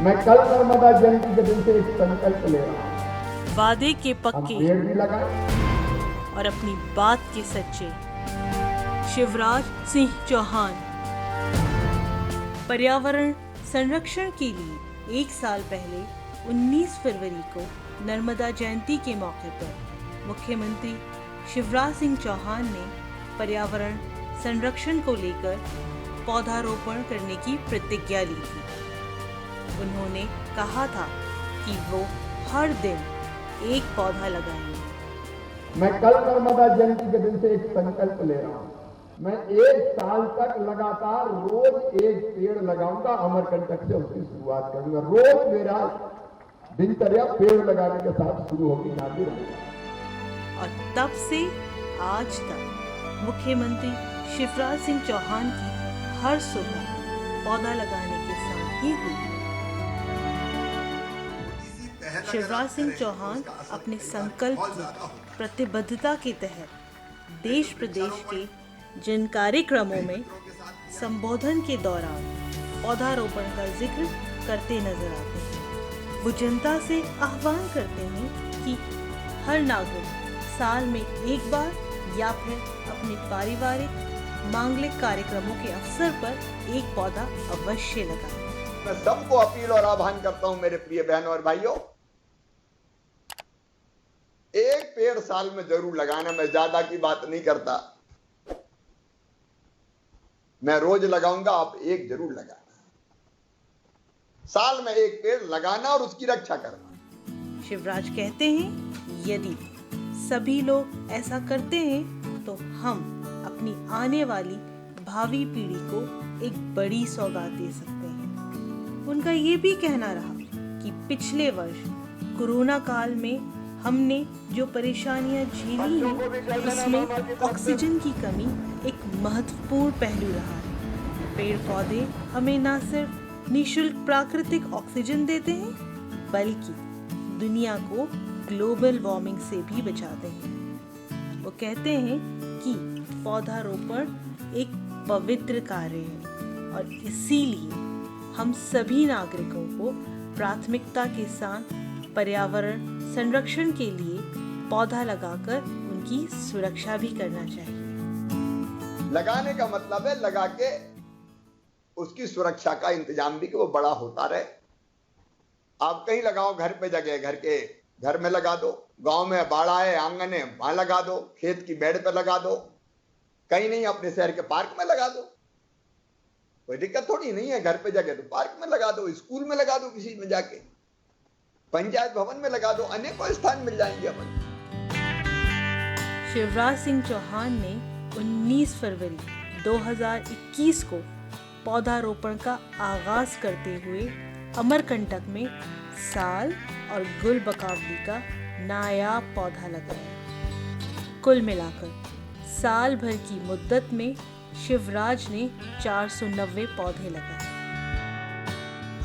मैं कल नर्मदा जयंती के दिन से एक संकल्प ले रहा हूँ। वादे के हम पक्के पेड़ भी लगाएं। और अपनी बात के सच्चे शिवराज सिंह चौहान। पर्यावरण संरक्षण के लिए एक साल पहले 19 फरवरी को नर्मदा जयंती के मौके पर मुख्यमंत्री शिवराज सिंह चौहान ने पर्यावरण संरक्षण को लेकर पौधारोपण करने की प्रतिज्ञा ली थी। उन्होंने कहा था कि वो हर दिन एक पौधा लगाएंगे। मैं कल नर्मदा जयंती के दिन से एक संकल्प ले रहा हूँ। मैं एक साल तक लगातार रोज एक पेड़ लगाऊंगा। अमरकंटक से उसकी शुरुआत करूंगा। रोज मेरा दिनचर्या पेड़ लगाने के साथ शुरू होगी, नाती रहेगा। और तब से आज तक मुख्यमंत्री शिवराज सिंह चौहान की हर सुबह पौधा लगाने के साथ ही हुई। शिवराज सिंह चौहान अपने संकल्प की प्रतिबद्धता के तहत देश प्रदेश के जिन कार्यक्रमों में संबोधन के दौरान पौधारोपण का जिक्र करते नजर आते हैं, वो जनता से आह्वान करते हैं कि हर नागरिक साल में एक बार या फिर अपने पारिवारिक मांगलिक कार्यक्रमों के अवसर पर एक पौधा अवश्य लगाएं। मैं सबको अपील और आह्वान करता हूं, मेरे प्रिय बहनों और भाइयों, एक पेड़ साल में जरूर लगाना। मैं ज्यादा की बात नहीं करता, मैं रोज लगाऊंगा, आप एक जरूर लगाना। साल में एक पेड़ लगाना और उसकी रक्षा करना। शिवराज कहते हैं यदि सभी लोग ऐसा करते हैं तो हम अपनी आने वाली भावी पीढ़ी को एक बड़ी सौगात दे सकते हैं। उनका ये भी कहना रहा कि पिछले वर्ष कोरोना काल में हमने जो परेशानियां झेली हैं, उसमें ऑक्सीजन की कमी एक महत्वपूर्ण पहलू रहा है। पेड़ पौधे हमें न सिर्फ निःशुल्क प्राकृतिक ऑक्सीजन देते हैं, बल्कि दुनिया को ग्लोबल वार्मिंग से भी बचाते हैं। वो कहते हैं कि पौधारोपण एक पवित्र कार्य है और इसीलिए हम सभी नागरिकों को प्राथमिकता के साथ पर्यावरण संरक्षण के लिए पौधा लगाकर उनकी सुरक्षा भी करना चाहिए। लगाने का मतलब है लगा के उसकी सुरक्षा का इंतजाम भी कि वो बड़ा होता रहे। आप कहीं लगाओ, घर पे जगह, घर में लगा दो, गांव में बाड़ा है, आंगन है, वहां लगा दो, खेत की बेड़ पे लगा दो, कहीं नहीं अपने शहर के पार्क में लगा दो, कोई दिक्कत थोड़ी नहीं है। घर पे जगह तो पार्क में लगा दो, स्कूल में लगा दो, किसी में जाके पंचायत भवन में लगा दो, अनेकों स्थान मिल जाएंगे अपन। शिवराज सिंह चौहान ने 19 फरवरी 2021 को पौधारोपण का आगाज करते हुए अमरकंटक में साल और गुलबकावली का नायाब पौधा लगाया। कुल मिलाकर साल भर की मुद्दत में शिवराज ने 490 पौधे लगाए।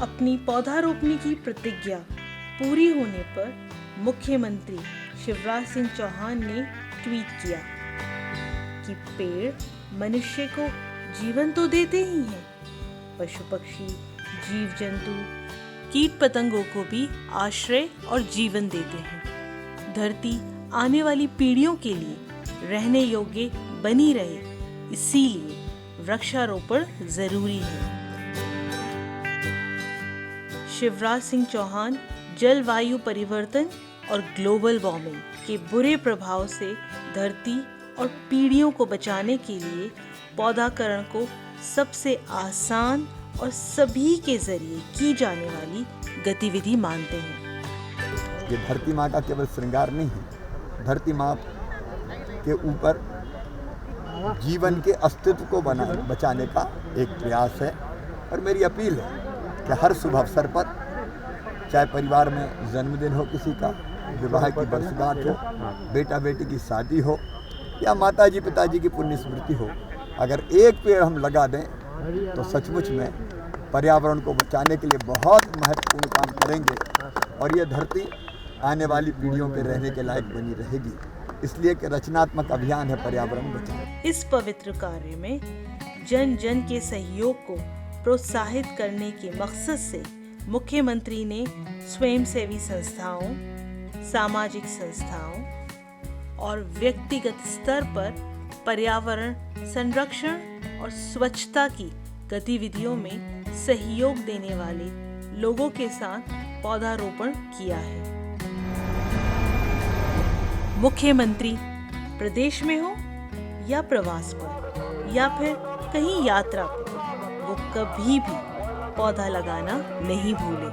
अपनी पौधारोपण की प्रतिज्ञा पूरी होने पर मुख्यमंत्री शिवराज सिंह चौहान ने ट्वीट किया कि पेड़ मनुष्य को जीवन तो देते ही हैं, पशु पक्षी, जीव जंतु, कीट पतंगों को भी आश्रय और जीवन देते हैं। धरती आने वाली पीढ़ियों के लिए रहने योग्य बनी रहे, इसीलिए वृक्षारोपण जरूरी है। शिवराज सिंह चौहान जलवायु परिवर्तन और ग्लोबल वार्मिंग के बुरे प्रभाव से धरती और पीढ़ियों को बचाने के लिए पौधाकरण को सबसे आसान और सभी के जरिए की जाने वाली गतिविधि मानते हैं। ये धरती माँ का केवल श्रृंगार नहीं है, धरती माँ के ऊपर जीवन के अस्तित्व को बचाने का एक प्रयास है। और मेरी अपील है कि हर शुभ अवसर पर, चाहे परिवार में जन्मदिन हो किसी का, विवाह की वर्षगांठ हो, बेटा बेटी की शादी हो या माता जी पिताजी की पुण्य स्मृति हो, अगर एक पेड़ हम लगा दें तो सचमुच में पर्यावरण को बचाने के लिए बहुत महत्वपूर्ण काम करेंगे और ये धरती आने वाली पीढ़ियों के रहने के लायक बनी रहेगी। इसलिए कि रचनात्मक अभियान है पर्यावरण बचाओ। इस पवित्र कार्य में जन जन के सहयोग को प्रोत्साहित करने के मकसद से मुख्यमंत्री ने स्वयंसेवी संस्थाओं, सामाजिक संस्थाओं और व्यक्तिगत स्तर पर पर्यावरण संरक्षण और स्वच्छता की गतिविधियों में सहयोग देने वाले लोगों के साथ पौधारोपण किया है। मुख्यमंत्री प्रदेश में हो या प्रवास पर या फिर कहीं यात्रा पर, वो कभी भी पौधा लगाना नहीं भूले।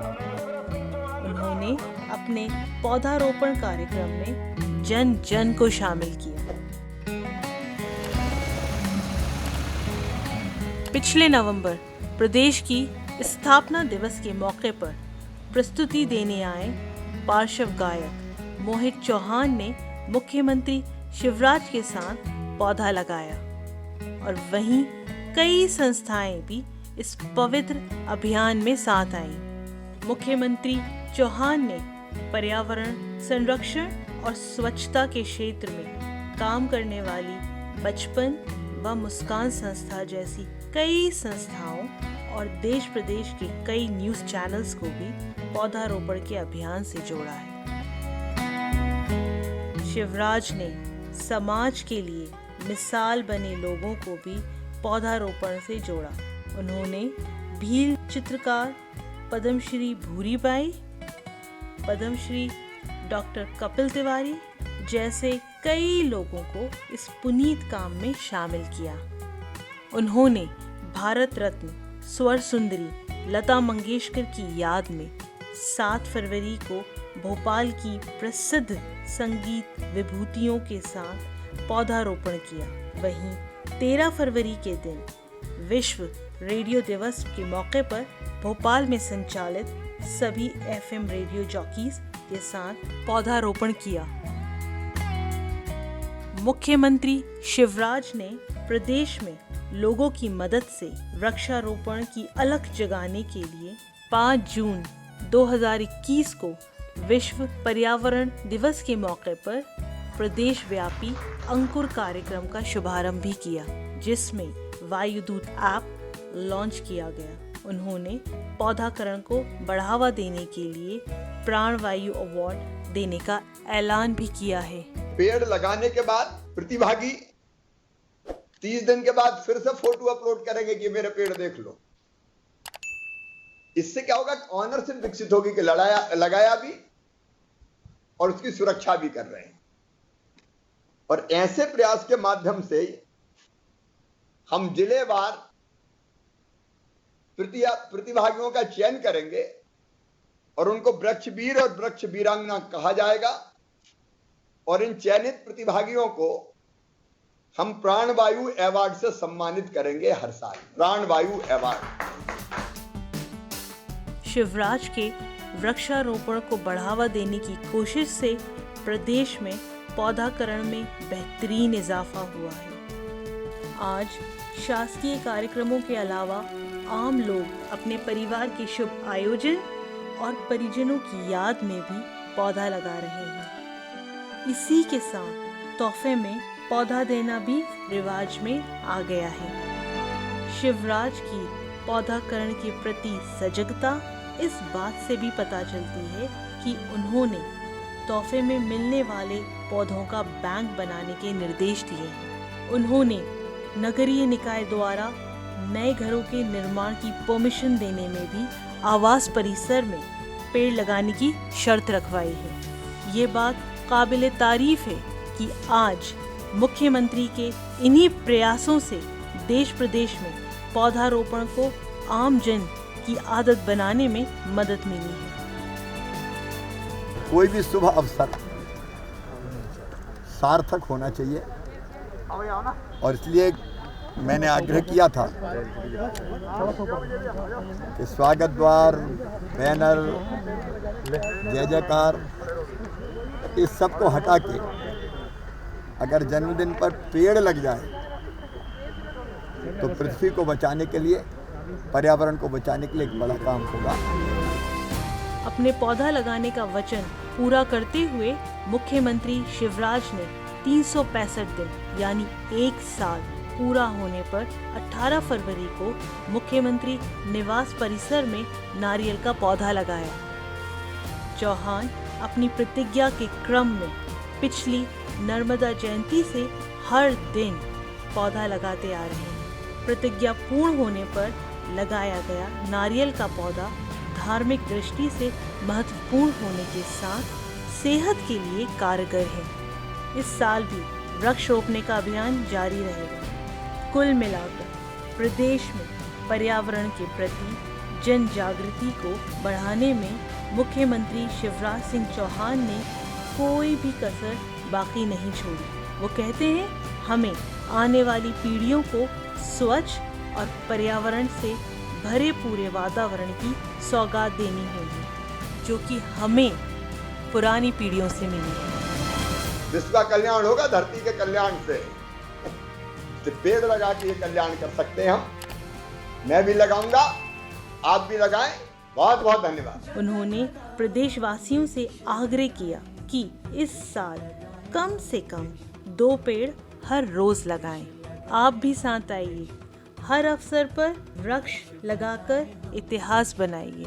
उन्होंने अपने पौधारोपण कार्यक्रम में जन जन को शामिल किया। पिछले नवंबर प्रदेश की स्थापना दिवस के मौके पर प्रस्तुति देने आए पार्श्व गायक मोहित चौहान ने मुख्यमंत्री शिवराज के साथ पौधा लगाया और वहीं कई संस्थाएं भी इस पवित्र अभियान में साथ आईं। मुख्यमंत्री चौहान ने पर्यावरण संरक्षण और स्वच्छता के क्षेत्र में काम करने वाली बचपन व मुस्कान संस्था जैसी कई संस्थाओं और देश प्रदेश के कई न्यूज चैनल्स को भी पौधारोपण के अभियान से जोड़ा है। शिवराज ने समाज के लिए मिसाल बने लोगों को भी पौधारोपण से जोड़ा। उन्होंने भील चित्रकार पद्मश्री भूरीबाई, पद्मश्री डॉक्टर कपिल तिवारी जैसे कई लोगों को इस पुनीत काम में शामिल किया। उन्होंने भारत रत्न स्वर सुंदरी लता मंगेशकर की याद में 7 फरवरी को भोपाल की प्रसिद्ध संगीत विभूतियों के साथ पौधारोपण किया। वहीं 13 फरवरी के दिन विश्व रेडियो दिवस के मौके पर भोपाल में संचालित सभी FM रेडियो जॉकीज के साथ पौधारोपण किया। मुख्यमंत्री शिवराज ने प्रदेश में लोगों की मदद से वृक्षारोपण की अलख जगाने के लिए 5 जून 2021 को विश्व पर्यावरण दिवस के मौके पर प्रदेश व्यापी अंकुर कार्यक्रम का शुभारंभ भी किया, जिसमें वायुदूत ऐप लॉन्च किया गया। उन्होंने पौधाकरण को बढ़ावा देने के लिए प्राणवायु अवार्ड देने का ऐलान भी किया है। पेड़ लगाने के बाद प्रतिभागी 30 दिन के बाद फिर से फोटो अपलोड करेंगे कि मेरे पेड़ देख लो। इससे क्या होगा, ऑनरशिप विकसित होगी कि लगाया भी और उसकी सुरक्षा भी कर रहे हैं। और ऐसे प्रयास के माध्यम से हम जिलेवार प्रतिभागियों का चयन करेंगे और उनको वृक्षवीर और वृक्ष वीरांगना कहा जाएगा। और इन चयनित प्रतिभागियों को हम प्राणवायु अवार्ड से सम्मानित करेंगे हर साल। प्राणवायु अवार्ड। शिवराज के वृक्षारोपण को बढ़ावा देने की कोशिश से प्रदेश में पौधाकरण में बेहतरीन इजाफा हुआ है। आज शासकीय कार्यक्रमों के अलावा आम लोग अपने परिवार के शुभ आयोजन और परिजनों की याद में भी पौधा लगा रहे हैं। इसी के साथ तोहफे में पौधा देना भी रिवाज में आ गया है। शिवराज की पौधाकरण के प्रति सजगता इस बात से भी पता चलती है कि उन्होंने तोहफे में मिलने वाले पौधों का बैंक बनाने के निर्देश दिए हैं। उन्होंने नगरीय निकाय द्वारा नए घरों के निर्माण की परमिशन देने में भी आवास परिसर में पेड़ लगाने की शर्त रखवाई है। ये बात काबिले तारीफ है कि आज मुख्यमंत्री के इन्हीं प्रयासों से देश प्रदेश में पौधारोपण को आम जन की आदत बनाने में मदद मिली है। कोई भी शुभ अवसर सार्थक होना चाहिए और इसलिए मैंने आग्रह किया था कि स्वागत द्वार, बैनर, जय जयकार इस सब को हटा के अगर जन्मदिन पर पेड़ लग जाए तो पृथ्वी को बचाने के लिए, पर्यावरण को बचाने के लिए एक बड़ा काम होगा। अपने पौधा लगाने का वचन पूरा करते हुए मुख्यमंत्री शिवराज ने 365 दिन यानी 1 साल पूरा होने पर 18 फरवरी को मुख्यमंत्री निवास परिसर में नारियल का पौधा लगाया। चौहान अपनी प्रतिज्ञा के क्रम में पिछली नर्मदा जयंती से हर दिन पौधा लगाते आ रहे हैं। प्रतिज्ञा पूर्ण होने पर लगाया गया नारियल का पौधा धार्मिक दृष्टि से महत्वपूर्ण होने के साथ सेहत के लिए कारगर है। इस साल भी वृक्ष रोपने का अभियान जारी रहेगा। कुल मिलाकर प्रदेश में पर्यावरण के प्रति जन जागृति को बढ़ाने में मुख्यमंत्री शिवराज सिंह चौहान ने कोई भी कसर बाकी नहीं छोड़ी। वो कहते हैं हमें आने वाली पीढ़ियों को स्वच्छ और पर्यावरण से भरे पूरे वातावरण की सौगात देनी होगी, जो कि हमें पुरानी पीढ़ियों से मिली है। विश्व का कल्याण होगा धरती के कल्याण से। तो पेड़ लगा के ये कल्याण कर सकते हैं हम। मैं भी लगाऊंगा, आप भी लगाएं। बहुत बहुत धन्यवाद। उन्होंने प्रदेशवासियों से आग्रह किया कि इस साल कम से कम 2 पेड़ हर रोज लगाएं। आप भी साथ आइए, हर अवसर पर वृक्ष लगाकर इतिहास बनाइए।